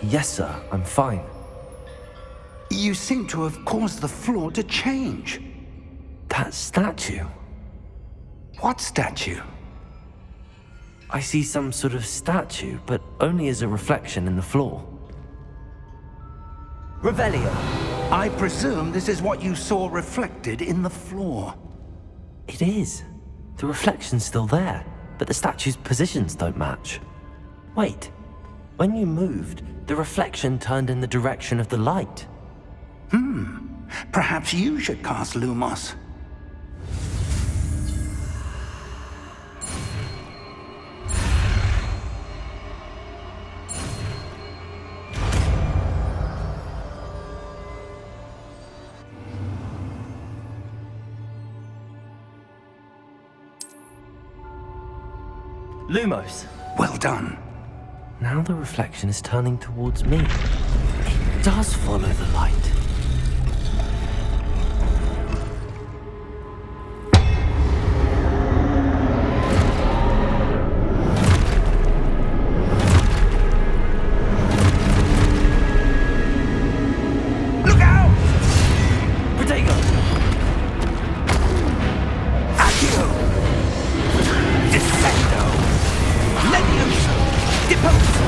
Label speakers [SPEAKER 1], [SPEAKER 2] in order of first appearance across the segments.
[SPEAKER 1] Yes, sir, I'm fine.
[SPEAKER 2] You seem to have caused the floor to change.
[SPEAKER 1] That statue?
[SPEAKER 2] What statue?
[SPEAKER 1] I see some sort of statue, but only as a reflection in the floor.
[SPEAKER 2] Revelio, I presume this is what you saw reflected in the floor.
[SPEAKER 1] It is. The reflection's still there, but the statue's positions don't match. Wait, when you moved, the reflection turned in the direction of the light.
[SPEAKER 2] Perhaps you should cast Lumos.
[SPEAKER 1] Lumos!
[SPEAKER 2] Well done.
[SPEAKER 1] Now the reflection is turning towards me. It does follow the light.
[SPEAKER 2] Look out!
[SPEAKER 1] Protego!
[SPEAKER 2] Accio! Descendo! Levioso! Deposo!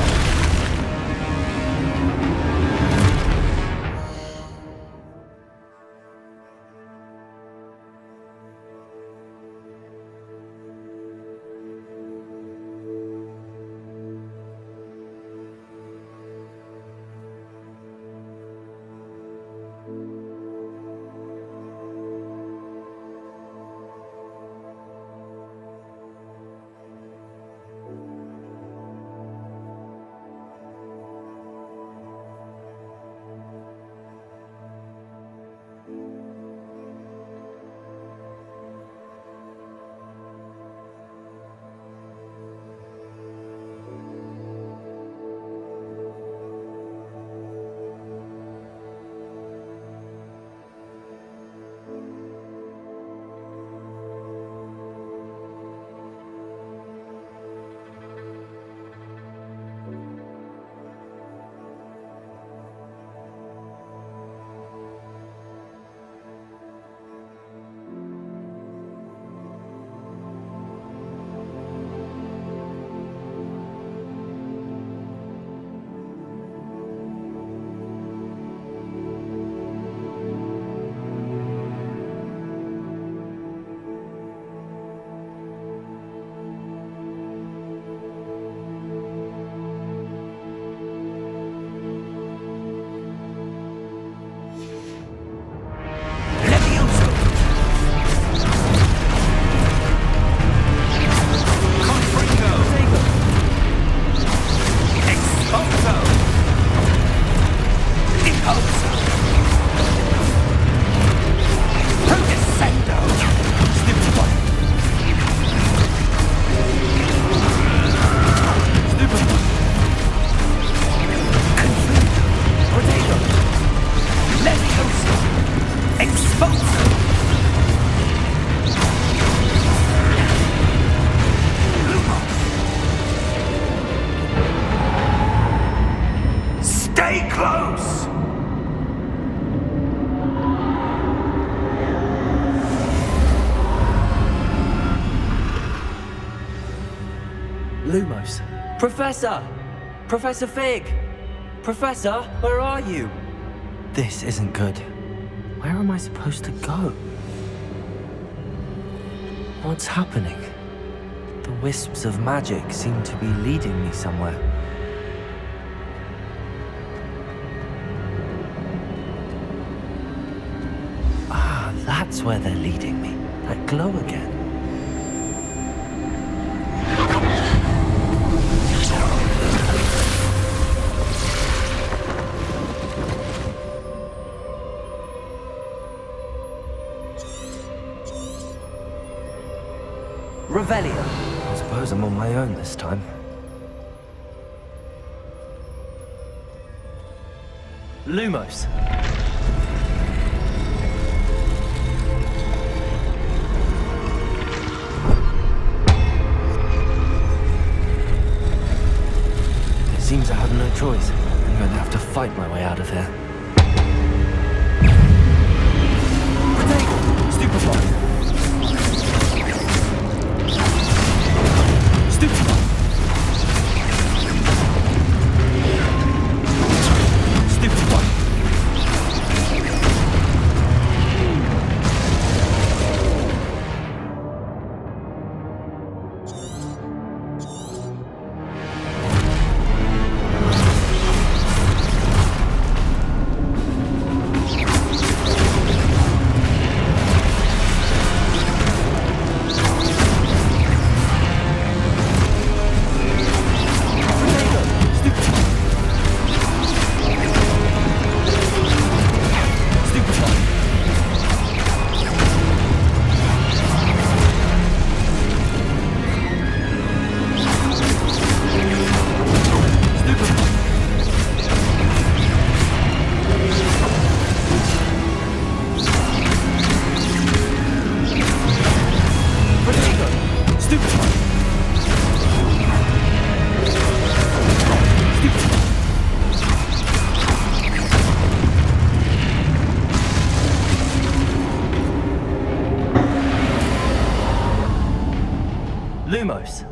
[SPEAKER 1] Lumos. Professor! Professor Fig! Professor, where are you? This isn't good. Where am I supposed to go? What's happening? The wisps of magic seem to be leading me somewhere. Ah, that's where they're leading me. That glow again. Revelio. I suppose I'm on my own this time. Lumos. It seems I have no choice. I going to have to fight my way out of here. Stupefy! Stupefy! Stupefy! Lumos.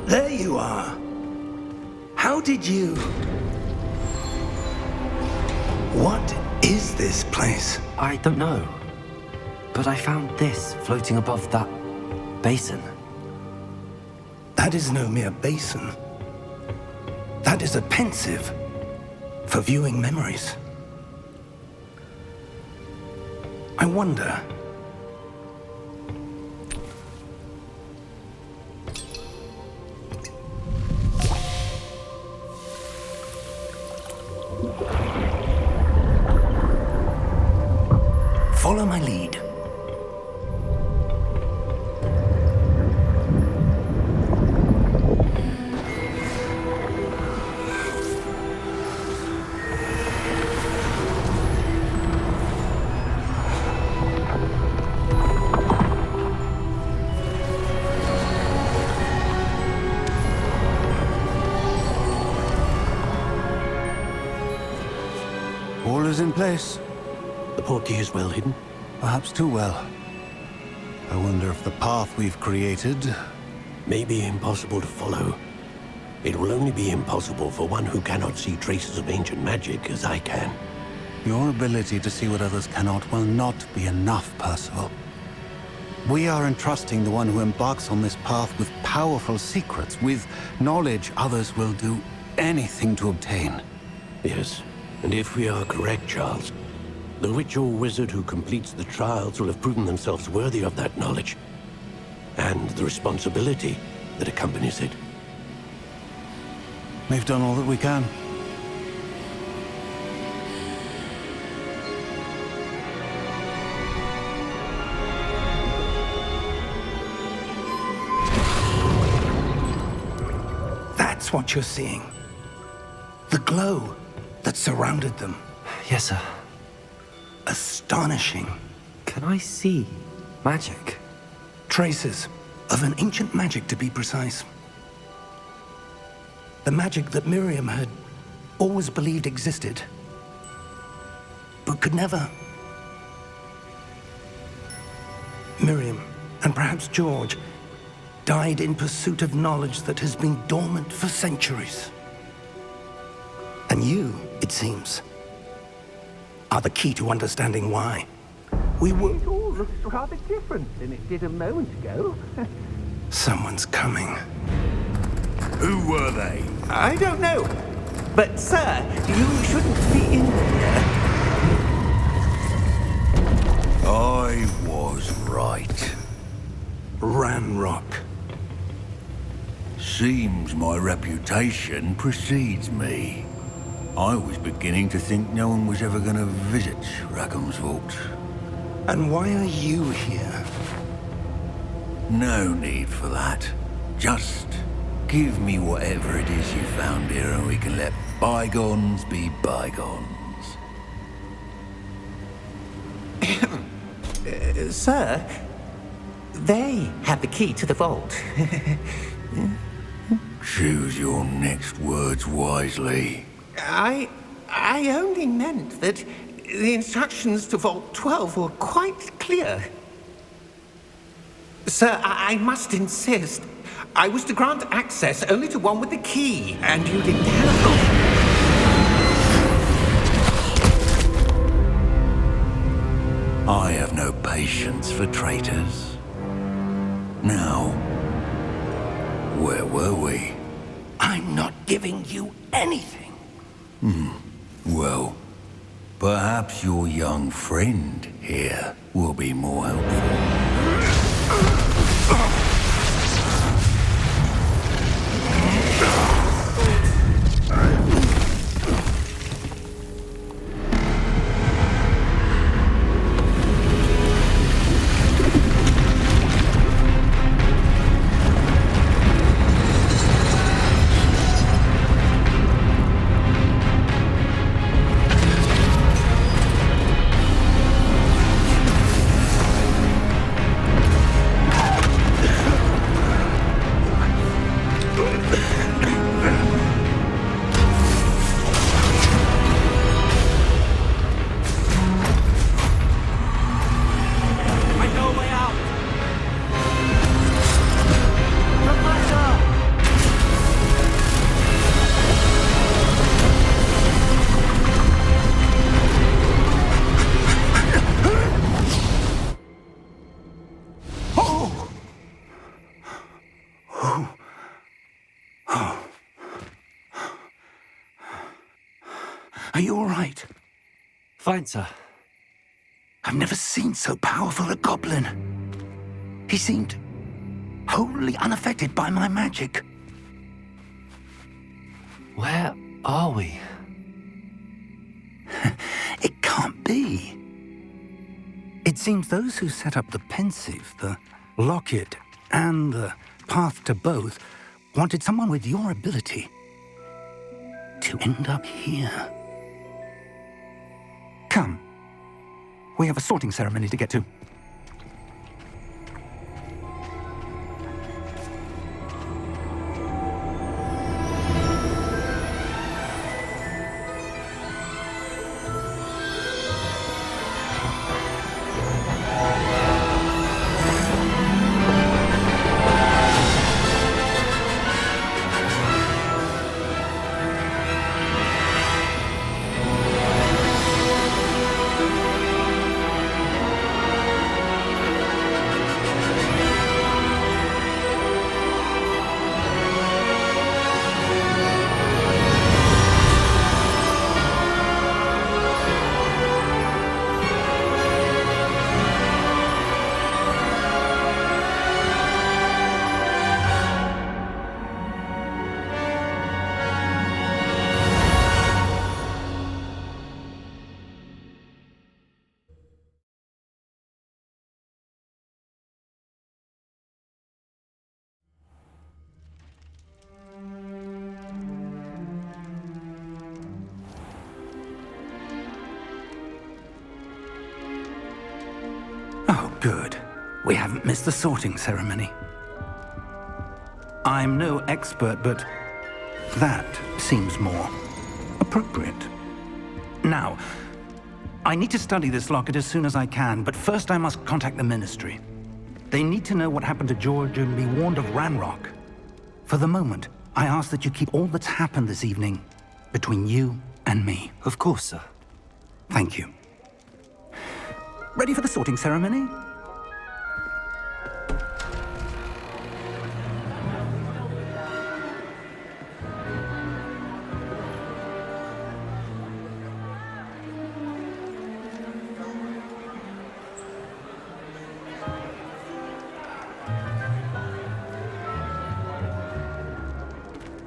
[SPEAKER 2] There you are. How did you... What is this place?
[SPEAKER 1] I don't know. But I found this floating above that basin.
[SPEAKER 2] That is no mere basin. That is a pensive for viewing memories. I wonder... Follow my lead.
[SPEAKER 3] All is in place.
[SPEAKER 4] The portkey is well hidden.
[SPEAKER 3] Perhaps too well. I wonder if the path we've created...
[SPEAKER 4] May be impossible to follow. It will only be impossible for one who cannot see traces of ancient magic as I can.
[SPEAKER 3] Your ability to see what others cannot will not be enough, Percival. We are entrusting the one who embarks on this path with powerful secrets, with knowledge others will do anything to obtain.
[SPEAKER 4] Yes, and if we are correct, Charles, the witch or wizard who completes the trials will have proven themselves worthy of that knowledge, and the responsibility that accompanies it.
[SPEAKER 3] We've done all that we can.
[SPEAKER 2] That's what you're seeing. The glow that surrounded them.
[SPEAKER 1] Yes, sir.
[SPEAKER 2] Astonishing.
[SPEAKER 1] Can I see magic?
[SPEAKER 2] Traces of an ancient magic, to be precise. The magic that Miriam had always believed existed, but could never. Miriam, and perhaps George, died in pursuit of knowledge that has been dormant for centuries. And you, it seems, are the key to understanding why. We were...
[SPEAKER 5] It all looks rather different than it did a moment ago.
[SPEAKER 2] Someone's coming.
[SPEAKER 6] Who were they?
[SPEAKER 5] I don't know. But, sir, you shouldn't be in here.
[SPEAKER 6] I was right.
[SPEAKER 2] Ranrock.
[SPEAKER 6] Seems my reputation precedes me. I was beginning to think no one was ever going to visit Rackham's vault.
[SPEAKER 2] And why are you here?
[SPEAKER 6] No need for that. Just give me whatever it is you found here and we can let bygones be bygones.
[SPEAKER 5] Sir, they have the key to the vault.
[SPEAKER 6] Choose your next words wisely.
[SPEAKER 5] I only meant that the instructions to Vault 12 were quite clear. Sir, I must insist. I was to grant access only to one with the key, and you didn't have...
[SPEAKER 6] I have no patience for traitors. Now, where were we?
[SPEAKER 2] I'm not giving you anything.
[SPEAKER 6] Well, perhaps your young friend here will be more helpful.
[SPEAKER 2] Are you all right?
[SPEAKER 1] Fine, sir.
[SPEAKER 2] I've never seen so powerful a goblin. He seemed wholly unaffected by my magic.
[SPEAKER 1] Where are we?
[SPEAKER 2] It can't be. It seems those who set up the pensive, the locket, and the path to both wanted someone with your ability to end up here. Come. We have a sorting ceremony to get to. Oh, good. We haven't missed the sorting ceremony. I'm no expert, but That seems more appropriate. Now, I need to study this locket as soon as I can, but first I must contact the Ministry. They need to know what happened to George and be warned of Ranrock. For the moment, I ask that you keep all that's happened this evening between you and me.
[SPEAKER 1] Of course, sir.
[SPEAKER 2] Thank you. Ready for the sorting ceremony?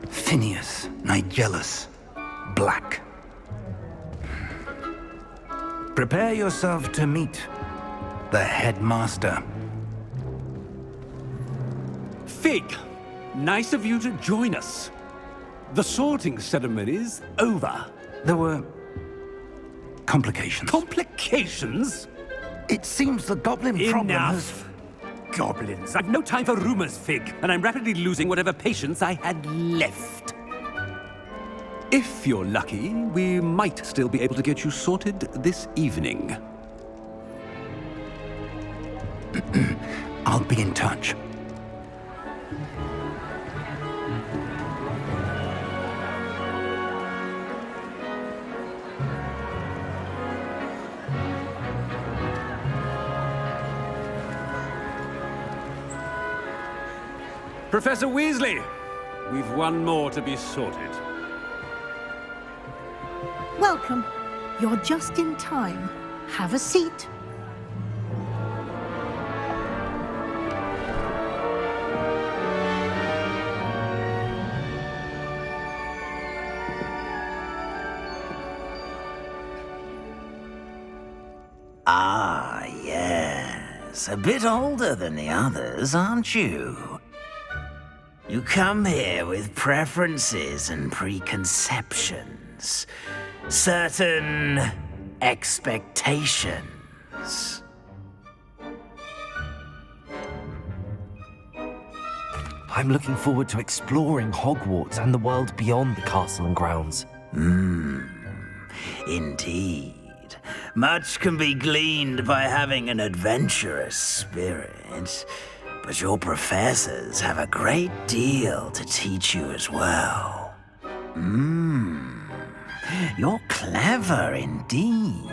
[SPEAKER 2] Phineas, Nigellus, Black. Prepare yourself to meet the headmaster.
[SPEAKER 7] Fig, nice of you to join us. The sorting ceremony's over.
[SPEAKER 2] There were complications.
[SPEAKER 7] Complications?
[SPEAKER 2] It seems the goblin problem has...
[SPEAKER 7] Enough! Goblins. I've no time for rumors, Fig, and I'm rapidly losing whatever patience I had left. If you're lucky, we might still be able to get you sorted this evening.
[SPEAKER 2] I'll be in touch.
[SPEAKER 7] Professor Weasley, we've one more to be sorted.
[SPEAKER 8] Welcome. You're just in time. Have a seat.
[SPEAKER 9] Ah, yes. A bit older than the others, aren't you? You come here with preferences and preconceptions. Certain expectations.
[SPEAKER 1] I'm looking forward to exploring Hogwarts and the world beyond the castle and grounds.
[SPEAKER 9] Indeed. Much can be gleaned by having an adventurous spirit, but your professors have a great deal to teach you as well. You're clever indeed.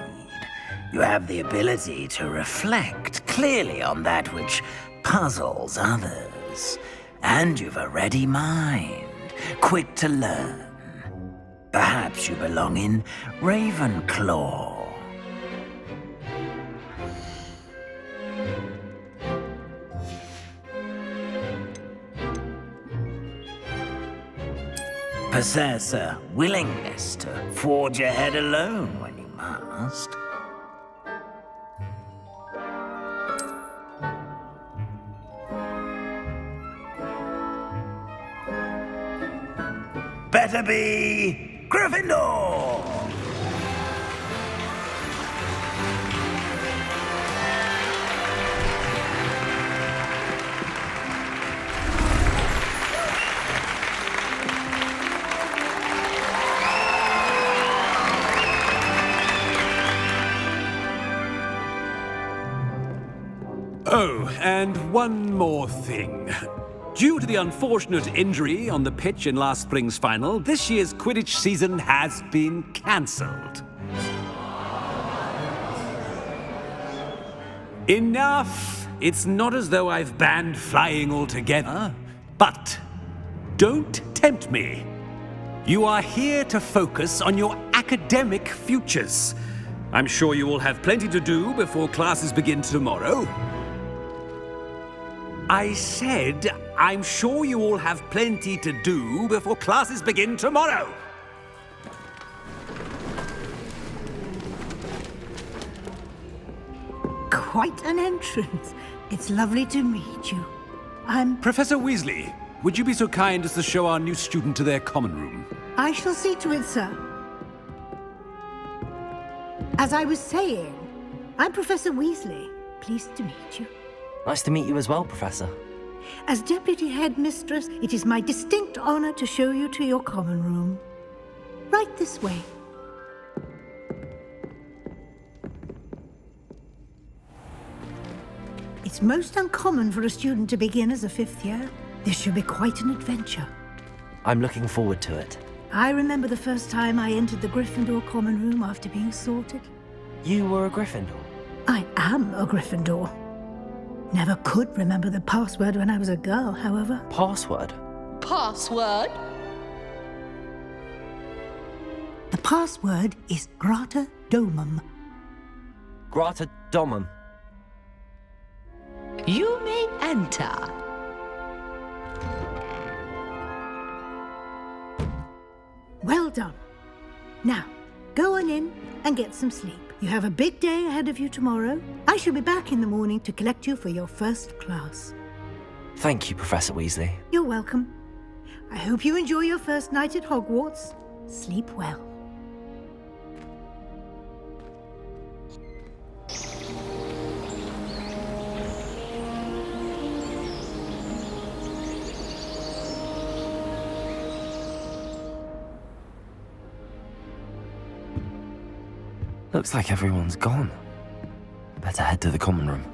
[SPEAKER 9] You have the ability to reflect clearly on that which puzzles others. And you've a ready mind, quick to learn. Perhaps you belong in Ravenclaw. Possess a willingness to forge ahead alone when you must. Better be Gryffindor!
[SPEAKER 7] Oh, and one more thing. Due to the unfortunate injury on the pitch in last spring's final, this year's Quidditch season has been cancelled. Enough! It's not as though I've banned flying altogether, but don't tempt me. You are here to focus on your academic futures. I'm sure you will have plenty to do before classes begin tomorrow. I said, I'm sure you all have plenty to do before classes begin tomorrow.
[SPEAKER 8] Quite an entrance. It's lovely to meet you.
[SPEAKER 7] Professor Weasley, would you be so kind as to show our new student to their common room?
[SPEAKER 8] I shall see to it, sir. As I was saying, I'm Professor Weasley. Pleased to meet you.
[SPEAKER 1] Nice to meet you as well, Professor.
[SPEAKER 8] As Deputy Headmistress, it is my distinct honor to show you to your common room. Right this way. It's most uncommon for a student to begin as a 5th year. This should be quite an adventure.
[SPEAKER 1] I'm looking forward to it.
[SPEAKER 8] I remember the first time I entered the Gryffindor common room after being sorted.
[SPEAKER 1] You were a Gryffindor?
[SPEAKER 8] I am a Gryffindor. Never could remember the password when I was a girl, however.
[SPEAKER 1] Password?
[SPEAKER 10] Password?
[SPEAKER 8] The password is Grata Domum.
[SPEAKER 1] Grata Domum.
[SPEAKER 10] You may enter.
[SPEAKER 8] Well done. Now, go on in and get some sleep. You have a big day ahead of you tomorrow. I shall be back in the morning to collect you for your first class.
[SPEAKER 1] Thank you, Professor Weasley.
[SPEAKER 8] You're welcome. I hope you enjoy your first night at Hogwarts. Sleep well.
[SPEAKER 1] Looks like everyone's gone. Better head to the common room.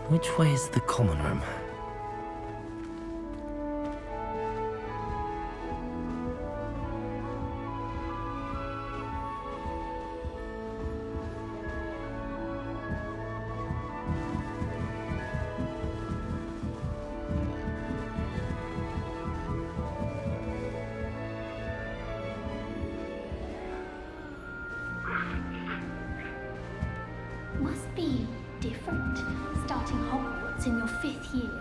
[SPEAKER 1] Which way is the common room?
[SPEAKER 11] Must be different, starting Hogwarts in your 5th year.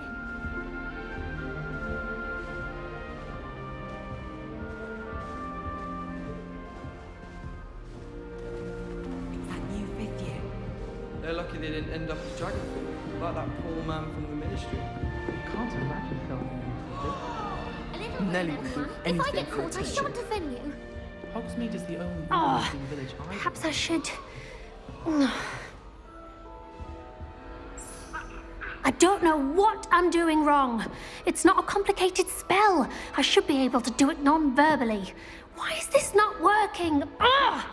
[SPEAKER 12] That new 5th year.
[SPEAKER 13] They're lucky they didn't end up as Dragonfall, like that poor man from the Ministry.
[SPEAKER 12] Can't imagine filming
[SPEAKER 13] Nelly would do
[SPEAKER 11] If I
[SPEAKER 13] anything
[SPEAKER 11] get
[SPEAKER 13] for
[SPEAKER 11] caught, I
[SPEAKER 13] attention.
[SPEAKER 11] shan't defend you.
[SPEAKER 12] Hogsmeade is the only
[SPEAKER 11] Oh,
[SPEAKER 12] in the village I
[SPEAKER 11] perhaps I should. I don't know what I'm doing wrong. It's not a complicated spell. I should be able to do it non-verbally. Why is this not working? Ugh!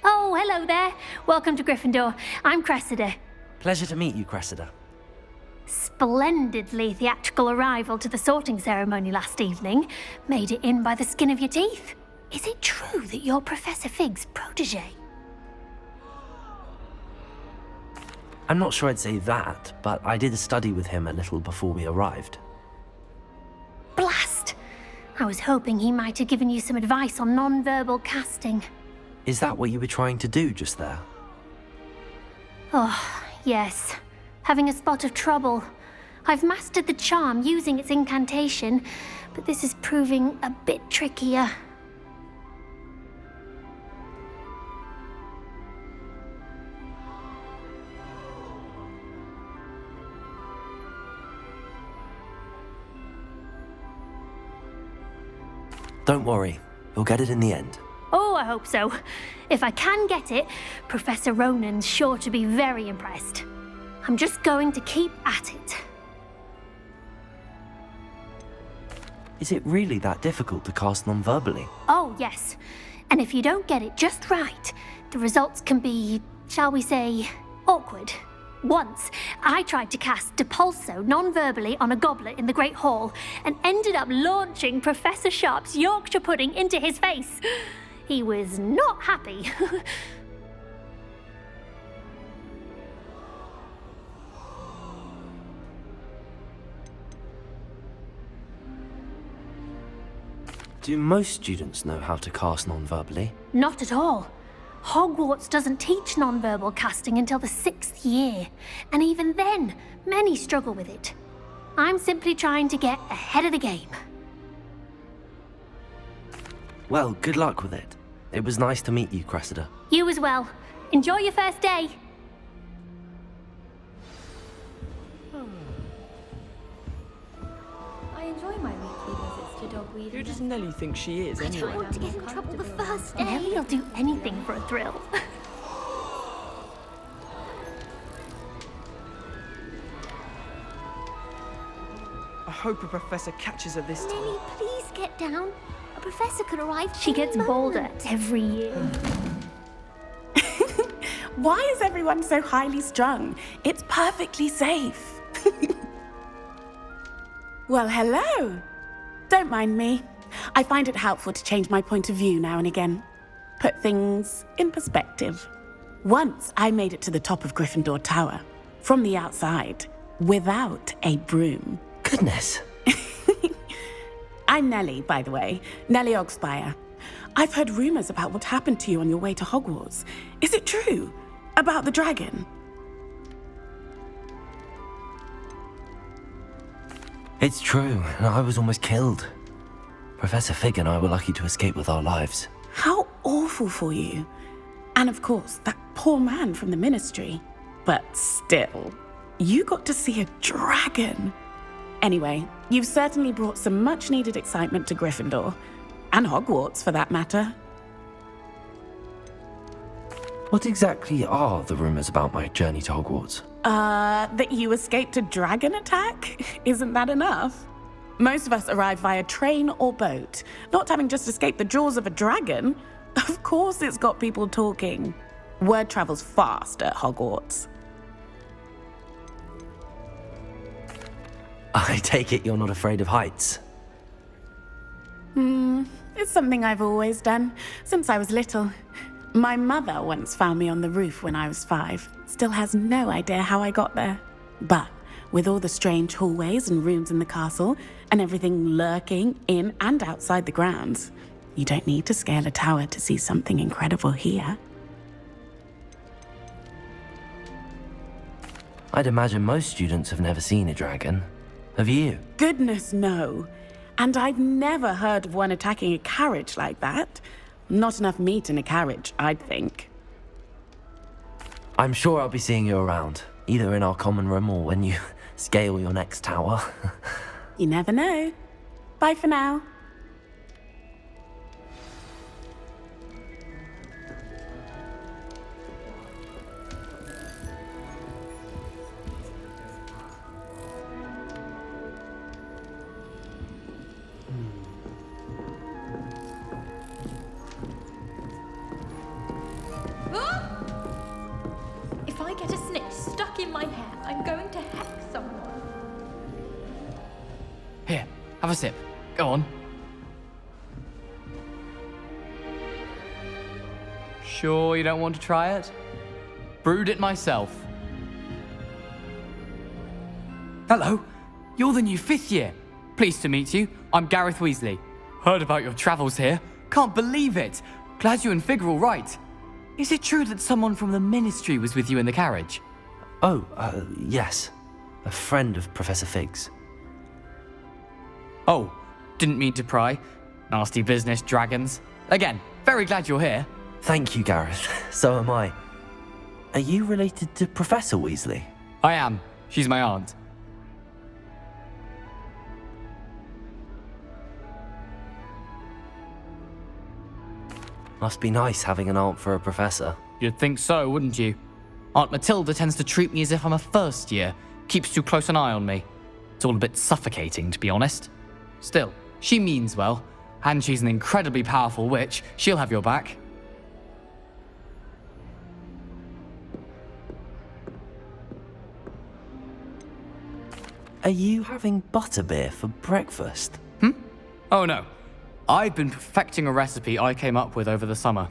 [SPEAKER 11] Oh, hello there. Welcome to Gryffindor. I'm Cressida.
[SPEAKER 1] Pleasure to meet you, Cressida.
[SPEAKER 11] Splendidly theatrical arrival to the sorting ceremony last evening. Made it in by the skin of your teeth. Is it true that you're Professor Fig's protege?
[SPEAKER 1] I'm not sure I'd say that, but I did study with him a little before we arrived.
[SPEAKER 11] Blast! I was hoping he might have given you some advice on non-verbal casting.
[SPEAKER 1] Is that what you were trying to do just there?
[SPEAKER 11] Oh, yes. Having a spot of trouble. I've mastered the charm using its incantation, but this is proving a bit trickier.
[SPEAKER 1] Don't worry, you'll get it in the end.
[SPEAKER 11] Oh, I hope so. If I can get it, Professor Ronan's sure to be very impressed. I'm just going to keep at it.
[SPEAKER 1] Is it really that difficult to cast non-verbally?
[SPEAKER 11] Oh, yes. And if you don't get it just right, the results can be, shall we say, awkward. Once, I tried to cast Depulso non-verbally on a goblet in the Great Hall and ended up launching Professor Sharp's Yorkshire pudding into his face. He was not happy.
[SPEAKER 1] Do most students know how to cast non-verbally?
[SPEAKER 11] Not at all. Hogwarts doesn't teach non-verbal casting until the 6th year, and even then, many struggle with it. I'm simply trying to get ahead of the game.
[SPEAKER 1] Well, good luck with it. It was nice to meet you, Cressida.
[SPEAKER 11] You as well. Enjoy your first day.
[SPEAKER 14] I enjoy my weekly visits to Dogweed.
[SPEAKER 13] Who does Nelly think she is,
[SPEAKER 11] I
[SPEAKER 13] anyway?
[SPEAKER 11] don't want to get in trouble the first day. Nelly'll do anything for a thrill.
[SPEAKER 13] I hope a professor catches her this time.
[SPEAKER 11] Nelly, please get down. A professor could arrive. She
[SPEAKER 14] any
[SPEAKER 11] gets bolder every year.
[SPEAKER 15] Why is everyone so highly strung? It's perfectly safe. Well, hello. Don't mind me. I find it helpful to change my point of view now and again. Put things in perspective. Once I made it to the top of Gryffindor Tower, from the outside, without a broom.
[SPEAKER 1] Goodness.
[SPEAKER 15] I'm Nelly, by the way. Nelly Ogspire. I've heard rumors about what happened to you on your way to Hogwarts. Is it true? About the dragon?
[SPEAKER 1] It's true, and I was almost killed. Professor Fig and I were lucky to escape with our lives.
[SPEAKER 15] How awful for you. And of course, that poor man from the Ministry. But still, you got to see a dragon. Anyway, you've certainly brought some much-needed excitement to Gryffindor. And Hogwarts, for that matter.
[SPEAKER 1] What exactly are the rumors about my journey to Hogwarts?
[SPEAKER 15] That you escaped a dragon attack? Isn't that enough? Most of us arrive via train or boat, not having just escaped the jaws of a dragon. Of course it's got people talking. Word travels fast at Hogwarts.
[SPEAKER 1] I take it you're not afraid of heights.
[SPEAKER 15] It's something I've always done, since I was little. My mother once found me on the roof when I was 5. Still has no idea how I got there. But with all the strange hallways and rooms in the castle, and everything lurking in and outside the grounds, you don't need to scale a tower to see something incredible here.
[SPEAKER 1] I'd imagine most students have never seen a dragon. Have you?
[SPEAKER 15] Goodness, no. And I've never heard of one attacking a carriage like that. Not enough meat in a carriage, I'd think.
[SPEAKER 1] I'm sure I'll be seeing you around, either in our common room or when you scale your next tower.
[SPEAKER 15] You never know. Bye for now.
[SPEAKER 14] If I get a snitch stuck in my hair, I'm going to hex someone.
[SPEAKER 16] Here, have a sip. Go on. Sure you don't want to try it? Brewed it myself. Hello, you're the new 5th year. Pleased to meet you. I'm Gareth Weasley. Heard about your travels here. Can't believe it. Glad you and Fig are all right. Is it true that someone from the Ministry was with you in the carriage?
[SPEAKER 1] Oh, yes. A friend of Professor Fig's.
[SPEAKER 16] Oh, didn't mean to pry. Nasty business, dragons. Again, very glad you're here.
[SPEAKER 1] Thank you, Gareth. So am I. Are you related to Professor Weasley?
[SPEAKER 16] I am. She's my aunt.
[SPEAKER 1] Must be nice having an aunt for a professor.
[SPEAKER 16] You'd think so, wouldn't you? Aunt Matilda tends to treat me as if I'm a first year. Keeps too close an eye on me. It's all a bit suffocating, to be honest. Still, she means well. And she's an incredibly powerful witch. She'll have your back.
[SPEAKER 1] Are you having butterbeer for breakfast?
[SPEAKER 16] Oh no. I've been perfecting a recipe I came up with over the summer.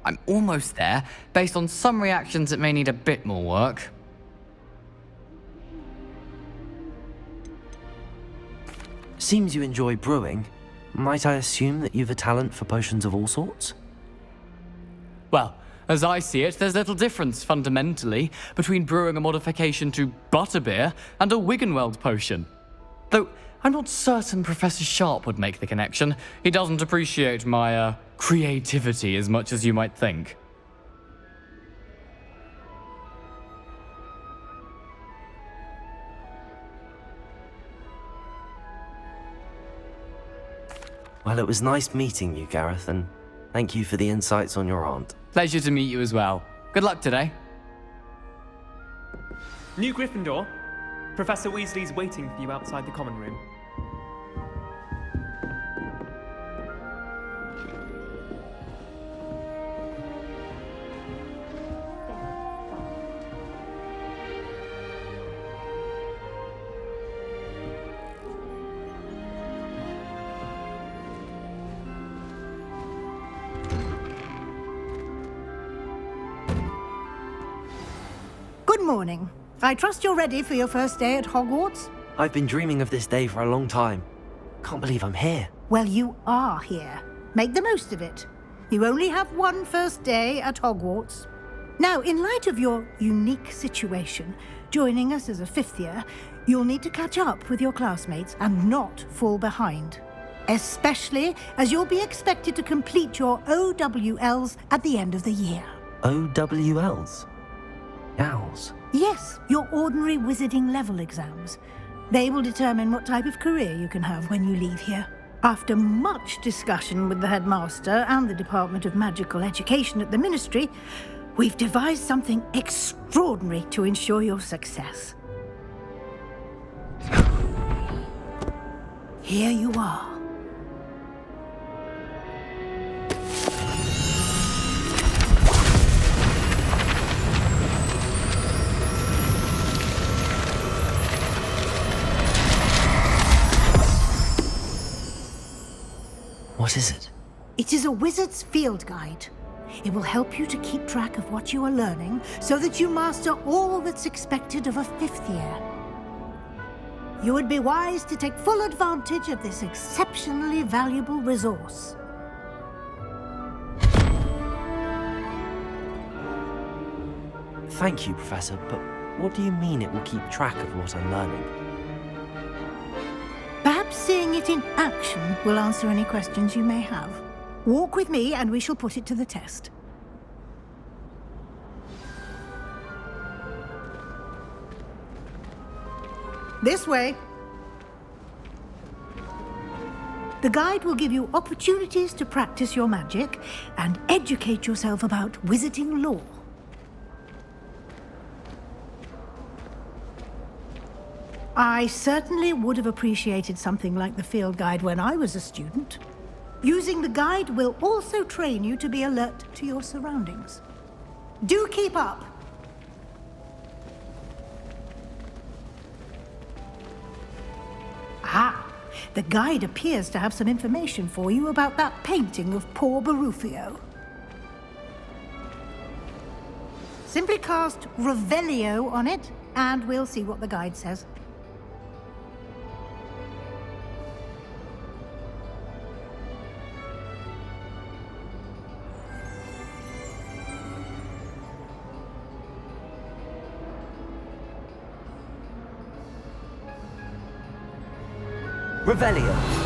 [SPEAKER 16] I'm almost there, based on some reactions that may need a bit more work.
[SPEAKER 1] Seems you enjoy brewing. Might I assume that you've a talent for potions of all sorts?
[SPEAKER 16] Well, as I see it, there's little difference, fundamentally, between brewing a modification to butterbeer and a Wiggenweld potion. Though, I'm not certain Professor Sharp would make the connection. He doesn't appreciate my, creativity as much as you might think.
[SPEAKER 1] Well, it was nice meeting you, Gareth, and thank you for the insights on your aunt.
[SPEAKER 16] Pleasure to meet you as well. Good luck today.
[SPEAKER 17] New Gryffindor. Professor Weasley's waiting for you outside the common room.
[SPEAKER 8] Good morning. I trust you're ready for your first day at Hogwarts?
[SPEAKER 1] I've been dreaming of this day for a long time. Can't believe I'm here.
[SPEAKER 8] Well, you are here. Make the most of it. You only have one first day at Hogwarts. Now, in light of your unique situation, joining us as a 5th year, you'll need to catch up with your classmates and not fall behind. Especially as you'll be expected to complete your OWLs at the end of the year.
[SPEAKER 1] OWLs? Owls?
[SPEAKER 8] Yes, your ordinary wizarding level exams. They will determine what type of career you can have when you leave here. After much discussion with the headmaster and the Department of Magical Education at the Ministry, we've devised something extraordinary to ensure your success. Here you are.
[SPEAKER 1] What is it?
[SPEAKER 8] It is a wizard's field guide. It will help you to keep track of what you are learning so that you master all that's expected of a 5th year. You would be wise to take full advantage of this exceptionally valuable resource.
[SPEAKER 1] Thank you, Professor, but what do you mean it will keep track of what I'm learning?
[SPEAKER 8] Perhaps seeing it in action will answer any questions you may have. Walk with me and we shall put it to the test. This way. The guide will give you opportunities to practice your magic and educate yourself about wizarding lore. I certainly would have appreciated something like the field guide when I was a student. Using the guide will also train you to be alert to your surroundings. Do keep up! Ah, the guide appears to have some information for you about that painting of poor Barufio. Simply cast Revelio on it, and we'll see what the guide says.
[SPEAKER 1] Revelio.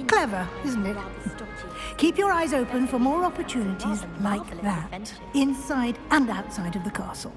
[SPEAKER 8] Clever, isn't it? Keep your eyes open for more opportunities like that, inside and outside of the castle.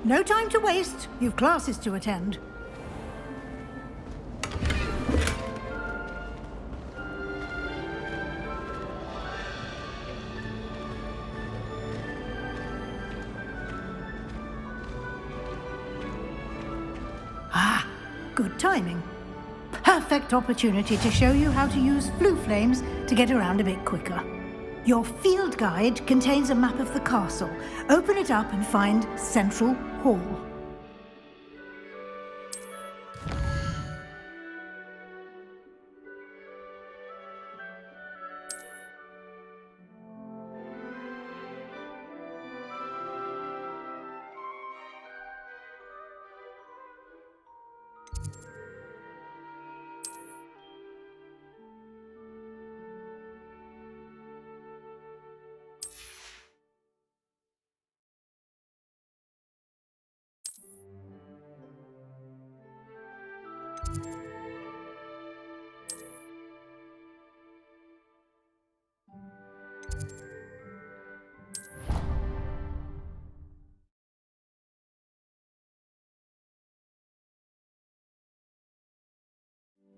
[SPEAKER 8] No time to waste. You've classes to attend. Ah, good timing. Perfect opportunity to show you how to use flue flames to get around a bit quicker. Your field guide contains a map of the castle. Open it up and find Central Hall.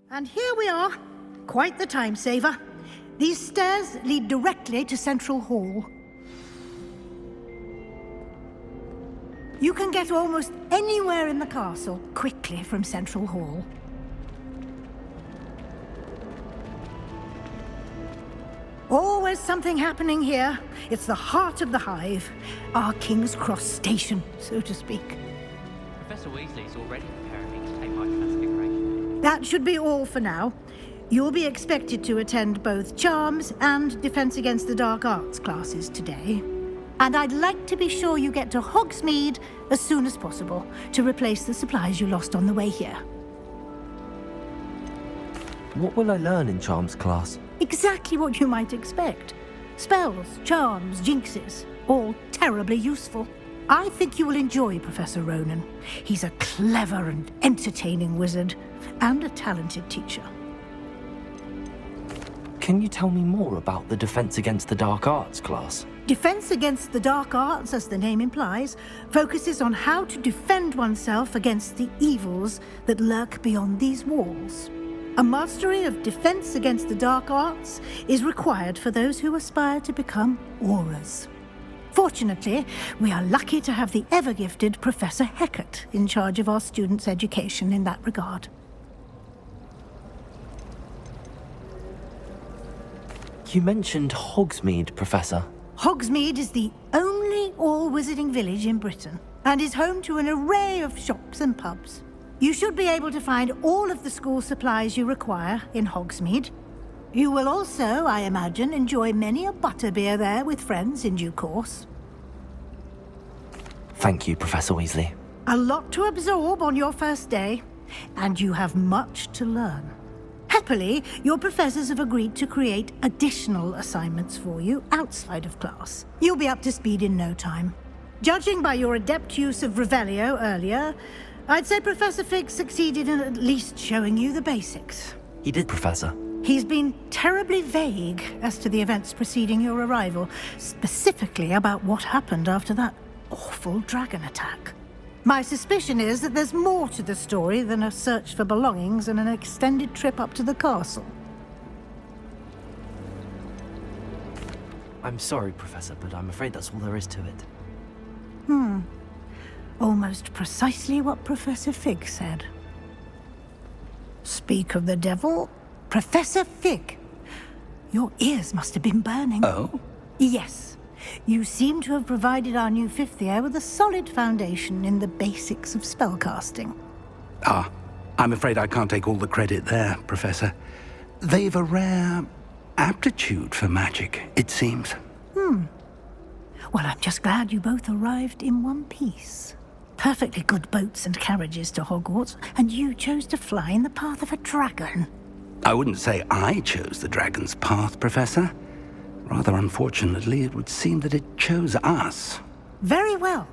[SPEAKER 8] And here we are. Quite the time saver. These stairs lead directly to Central Hall. You can get almost anywhere in the castle quickly from Central Hall. Always something happening here. It's the heart of the hive. Our King's Cross station, so to speak.
[SPEAKER 18] Professor Weasley's already preparing me to take my classification.
[SPEAKER 8] That should be all for now. You'll be expected to attend both Charms and Defense Against the Dark Arts classes today. And I'd like to be sure you get to Hogsmeade as soon as possible to replace the supplies you lost on the way here.
[SPEAKER 1] What will I learn in Charms class?
[SPEAKER 8] Exactly what you might expect. Spells, charms, jinxes, all terribly useful. I think you will enjoy Professor Ronan. He's a clever and entertaining wizard, and a talented teacher.
[SPEAKER 1] Can you tell me more about the Defense Against the Dark Arts class?
[SPEAKER 8] Defense Against the Dark Arts, as the name implies, focuses on how to defend oneself against the evils that lurk beyond these walls. A mastery of Defense Against the Dark Arts is required for those who aspire to become Aurors. Fortunately, we are lucky to have the ever-gifted Professor Hecat in charge of our students' education in that regard.
[SPEAKER 1] You mentioned Hogsmeade, Professor.
[SPEAKER 8] Hogsmeade is the only all-wizarding village in Britain and is home to an array of shops and pubs. You should be able to find all of the school supplies you require in Hogsmeade. You will also, I imagine, enjoy many a butterbeer there with friends in due course.
[SPEAKER 1] Thank you, Professor Weasley.
[SPEAKER 8] A lot to absorb on your first day, and you have much to learn. Happily, your professors have agreed to create additional assignments for you outside of class. You'll be up to speed in no time. Judging by your adept use of Revelio earlier, I'd say Professor Fig succeeded in at least showing you the basics.
[SPEAKER 1] He did, Professor.
[SPEAKER 8] He's been terribly vague as to the events preceding your arrival, specifically about what happened after that awful dragon attack. My suspicion is that there's more to the story than a search for belongings and an extended trip up to the castle.
[SPEAKER 1] I'm sorry, Professor, but I'm afraid that's all there is to it.
[SPEAKER 8] Almost precisely what Professor Fig said. Speak of the devil, Professor Fig. Your ears must have been burning.
[SPEAKER 2] Oh?
[SPEAKER 8] Yes. You seem to have provided our new fifth year with a solid foundation in the basics of spellcasting.
[SPEAKER 2] Ah, I'm afraid I can't take all the credit there, Professor. They've a rare aptitude for magic, it seems.
[SPEAKER 8] Well, I'm just glad you both arrived in one piece. Perfectly good boats and carriages to Hogwarts, and you chose to fly in the path of a dragon.
[SPEAKER 2] I wouldn't say I chose the dragon's path, Professor. Rather unfortunately, it would seem that it chose us.
[SPEAKER 8] Very well.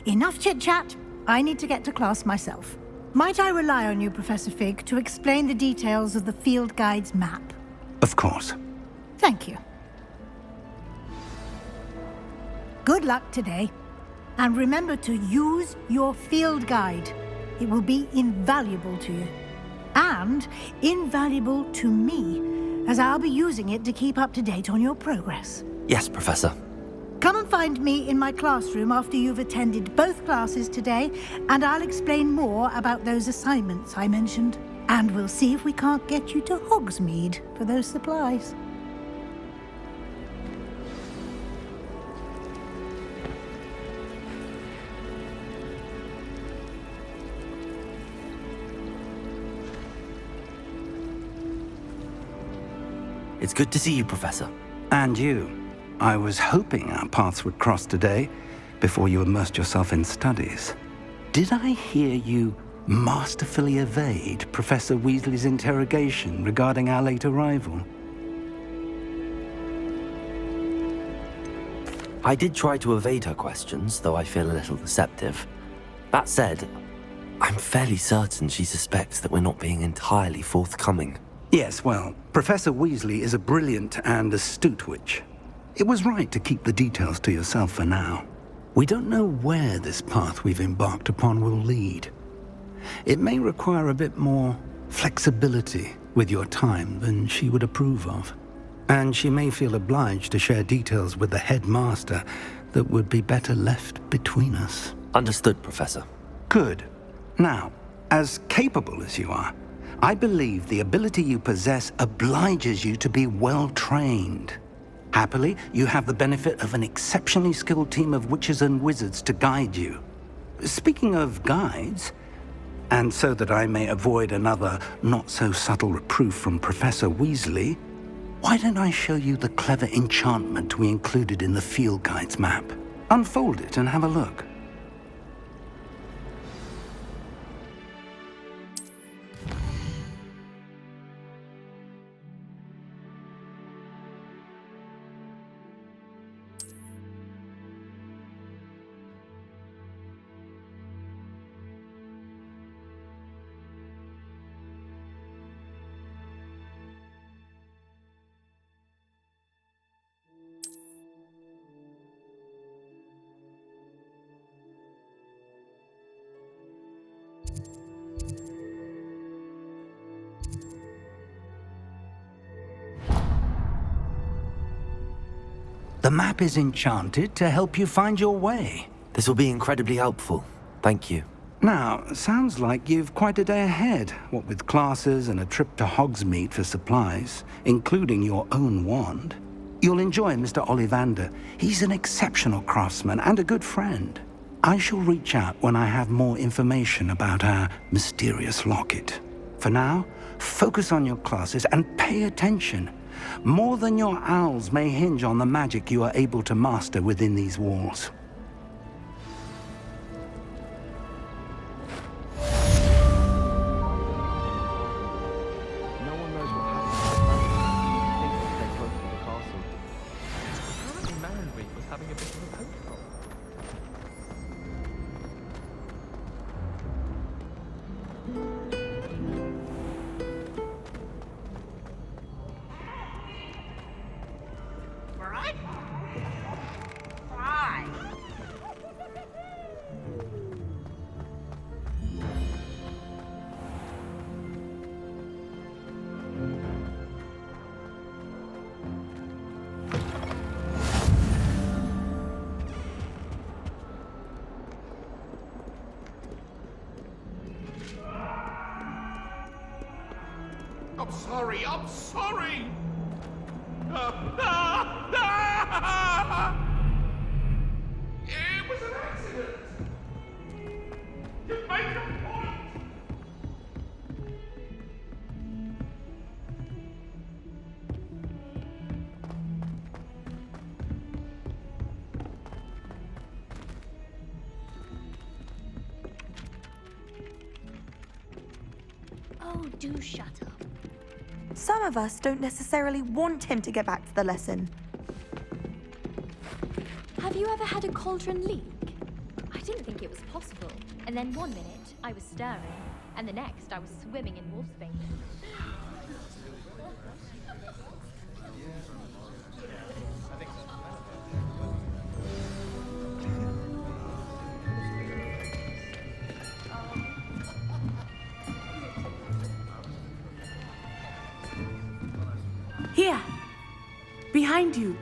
[SPEAKER 8] Enough chit-chat. I need to get to class myself. Might I rely on you, Professor Fig, to explain the details of the field guide's map?
[SPEAKER 2] Of course.
[SPEAKER 8] Thank you. Good luck today. And remember to use your field guide. It will be invaluable to you. And invaluable to me, as I'll be using it to keep up to date on your progress.
[SPEAKER 1] Yes, Professor.
[SPEAKER 8] Come and find me in my classroom after you've attended both classes today, and I'll explain more about those assignments I mentioned. And we'll see if we can't get you to Hogsmeade for those supplies.
[SPEAKER 1] It's good to see you, Professor.
[SPEAKER 2] And you. I was hoping our paths would cross today, before you immersed yourself in studies. Did I hear you masterfully evade Professor Weasley's interrogation regarding our late arrival?
[SPEAKER 1] I did try to evade her questions, though I feel a little deceptive. That said, I'm fairly certain she suspects that we're not being entirely forthcoming.
[SPEAKER 2] Yes, well, Professor Weasley is a brilliant and astute witch. It was right to keep the details to yourself for now. We don't know where this path we've embarked upon will lead. It may require a bit more flexibility with your time than she would approve of. And she may feel obliged to share details with the headmaster that would be better left between us.
[SPEAKER 1] Understood, Professor.
[SPEAKER 2] Good. Now, as capable as you are, I believe the ability you possess obliges you to be well trained. Happily, you have the benefit of an exceptionally skilled team of witches and wizards to guide you. Speaking of guides, and so that I may avoid another not-so-subtle reproof from Professor Weasley, why don't I show you the clever enchantment we included in the field guide's map? Unfold it and have a look. The map is enchanted to help you find your way.
[SPEAKER 1] This will be incredibly helpful. Thank you.
[SPEAKER 2] Now, sounds like you've quite a day ahead, what with classes and a trip to Hogsmeade for supplies, including your own wand. You'll enjoy Mr. Ollivander. He's an exceptional craftsman and a good friend. I shall reach out when I have more information about our mysterious locket. For now, focus on your classes and pay attention. More than your owls may hinge on the magic you are able to master within these walls.
[SPEAKER 17] No one knows what happened. I think they're close to the castle. Apparently Marenweek was having a bit of a poke problem.
[SPEAKER 19] I'm sorry! It was an accident! You made a point!
[SPEAKER 11] Oh, do shut up.
[SPEAKER 20] Some of us don't necessarily want him to get back to the lesson.
[SPEAKER 14] Have you ever had a cauldron leak? I didn't think it was possible. And then one minute, I was stirring. And the next, I was swimming in wolfsbane.
[SPEAKER 15] Here! Behind you.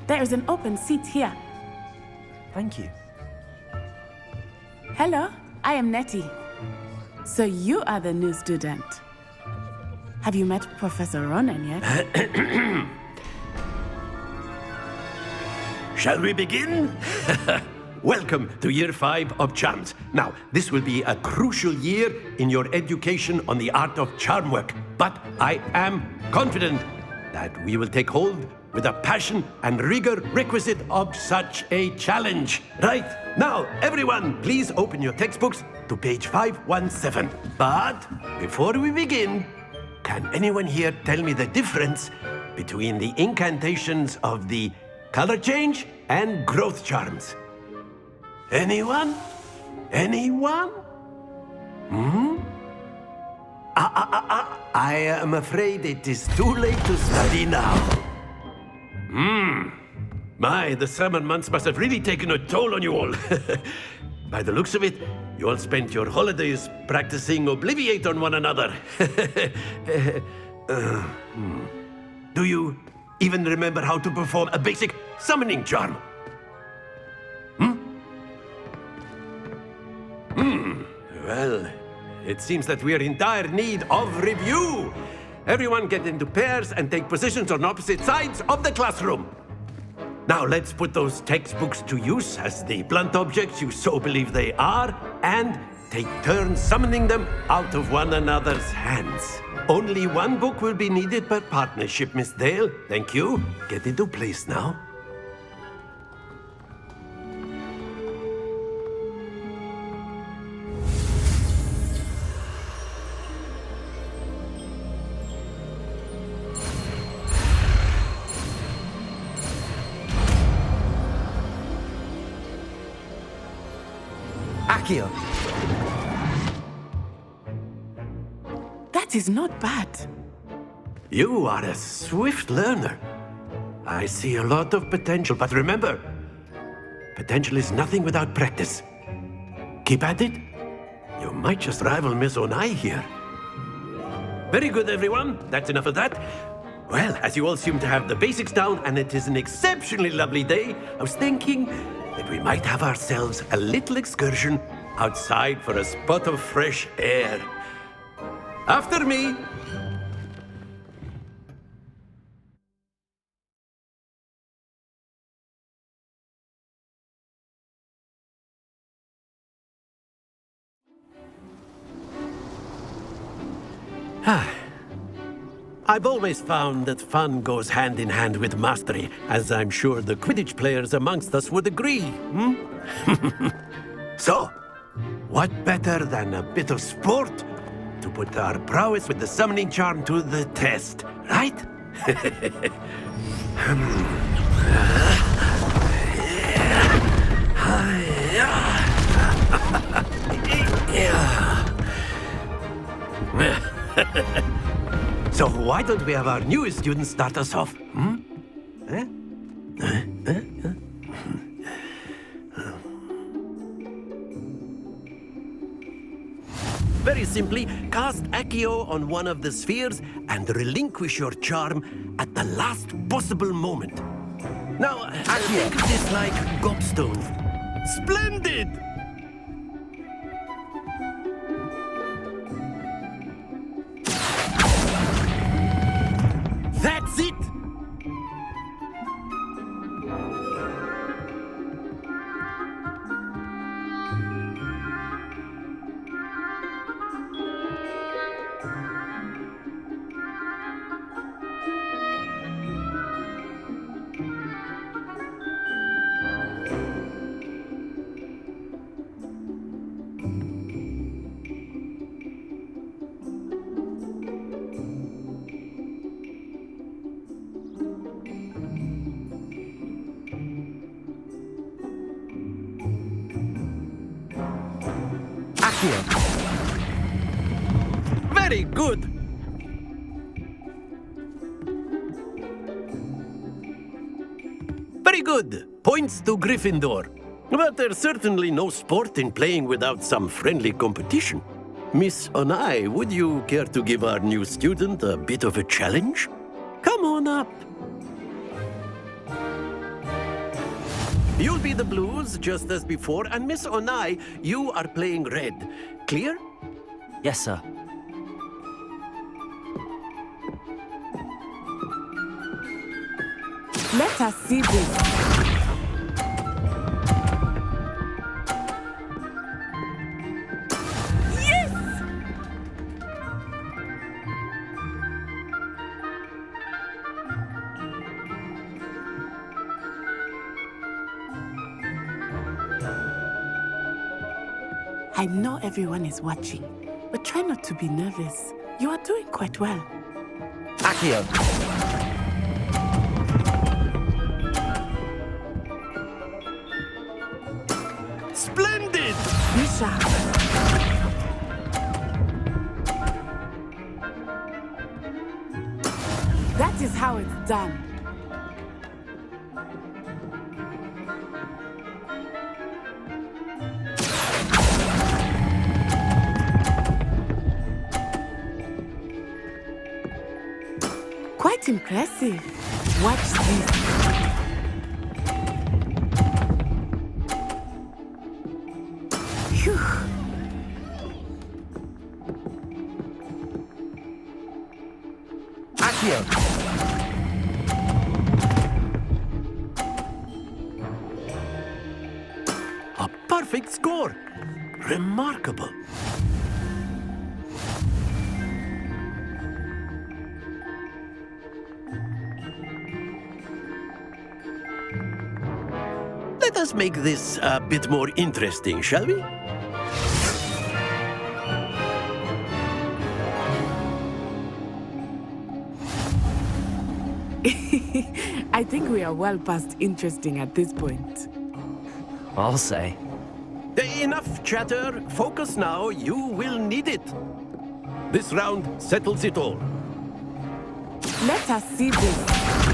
[SPEAKER 15] There is an open seat here.
[SPEAKER 1] Thank you.
[SPEAKER 15] Hello, I am Nettie. So you are the new student. Have you met Professor Ronan yet?
[SPEAKER 4] Shall we begin? Welcome to Year 5 of Charms. Now, this will be a crucial year in your education on the art of charm work. But I am confident that we will take hold with the passion and rigor requisite of such a challenge. Right, now, everyone, please open your textbooks to page 517. But before we begin, can anyone here tell me the difference between the incantations of the color change and growth charms? Anyone? Anyone? I am afraid it is too late to study now. My, the summer months must have really taken a toll on you all. By the looks of it, You all spent your holidays practicing Obliviate on one another. Do you even remember how to perform a basic summoning charm? Well, it seems that we are in dire need of review. Everyone get into pairs and take positions on opposite sides of the classroom. Now let's put those textbooks to use as the blunt objects you so believe they are, and take turns summoning them out of one another's hands. Only one book will be needed per partnership, Miss Dale. Thank you. Get into place now.
[SPEAKER 2] Accio.
[SPEAKER 15] That is not bad.
[SPEAKER 4] You are a swift learner. I see a lot of potential, but remember, potential is nothing without practice. Keep at it. You might just rival Miss Onai here. Very good, everyone. That's enough of that. Well, as you all seem to have the basics down, and it is an exceptionally lovely day, I was thinking that we might have ourselves a little excursion outside for a spot of fresh air. After me. I've always found that fun goes hand in hand with mastery, as I'm sure the Quidditch players amongst us would agree, So, what better than a bit of sport to put our prowess with the summoning charm to the test, right? So why don't we have our newest student start us off? Very simply, cast Accio on one of the spheres and relinquish your charm at the last possible moment. Now, think of this like gobstones. Splendid! That's it! Very good! Very good! Points to Gryffindor. But there's certainly no sport in playing without some friendly competition. Miss Onai, would you care to give our new student a bit of a challenge? Come on up. You'll be the blues, just as before, and Miss Onai, you are playing red. Clear?
[SPEAKER 1] Yes, sir.
[SPEAKER 15] Let us see this. Yes! I know everyone is watching, but try not to be nervous. You are doing quite well.
[SPEAKER 1] Accio.
[SPEAKER 4] Splendid!
[SPEAKER 15] Misha. That is how it's done. Quite impressive. Watch this. Phew.
[SPEAKER 4] Accio! A perfect score! Remarkable! Let us make this a bit more interesting, shall we?
[SPEAKER 15] I think we are well past interesting at this point.
[SPEAKER 1] I'll say.
[SPEAKER 4] Enough chatter. Focus now. You will need it. This round settles it all.
[SPEAKER 15] Let us see this.